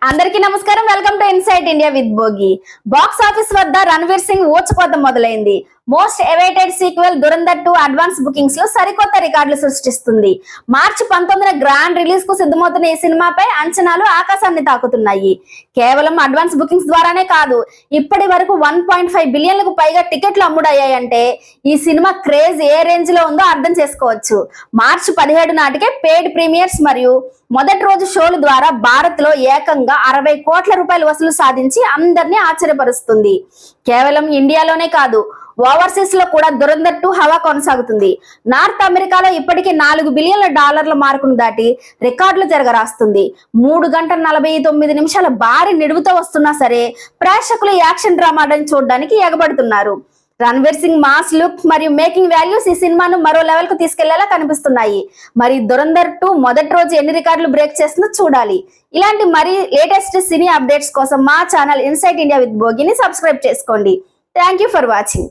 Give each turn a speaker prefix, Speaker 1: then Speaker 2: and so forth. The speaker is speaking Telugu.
Speaker 1: అందరికీ నమస్కారం. Welcome to insight India with Bhogi. Box office వద్ద రణ్వీర్ సింగ్ ఊచకోత మొదలైంది. Most awaited sequel Dhurandhar 2 advance bookings లో సరికొత్త రికార్డులు సృష్టిస్తుంది. మార్చి 19న గ్రాండ్ రిలీజ్ కు సిద్ధమవుతున్న ఈ సినిమాపై అంచనాలు ఆకాశాన్ని తాకుతున్నాయి. కేవలం అడ్వాన్స్ బుకింగ్స్ ద్వారానే కాదు, ఇప్పటి వరకు 1.5 బిలియన్లకు పైగా టికెట్లు అమ్ముడయ్యాయంటే ఈ సినిమా క్రేజ్ ఏ రేంజ్ లో ఉందో అర్థం చేసుకోవచ్చు. మార్చి 17 నాటికే పెయిడ్ ప్రీమియర్స్ మరియు మొదటి రోజు షోల ద్వారా భారత్ లో ఏకంగా 60 కోట్ల రూపాయలు వసూలు సాధించి అందరినీ ఆశ్చర్యపరుస్తుంది. కేవలం ఇండియాలోనే కాదు, ఓవర్సీస్ లో కూడా దురంధర్ 2 హవా కొనసాగుతుంది. నార్త్ అమెరికాలో ఇప్పటికీ $4 బిలియన్ల మార్కును దాటి రికార్డులు జరగరాస్తుంది. 3 గంటల 49 నిమిషాల భారీ నిడువుతో వస్తున్నా సరే ప్రేక్షకులు యాక్షన్ డ్రామాని చూడడానికి ఎగబడుతున్నారు. రణ్వీర్ సింగ్ మాస్ లుక్ మరియు మేకింగ్ వాల్యూస్ ఈ సినిమాను మరో లెవెల్ కు తీసుకెళ్లేలా కనిపిస్తున్నాయి. మరి దురంధర్ 2 మొదటి రోజు ఎన్ని రికార్డులు బ్రేక్ చేస్తుందో చూడాలి. ఇలాంటి మరి లేటెస్ట్ సినీ అప్డేట్స్ కోసం మా ఛానల్ ఇన్సైట్ ఇండియా విత్ భోగిని సబ్స్క్రైబ్ చేసుకోండి. Thank you for watching.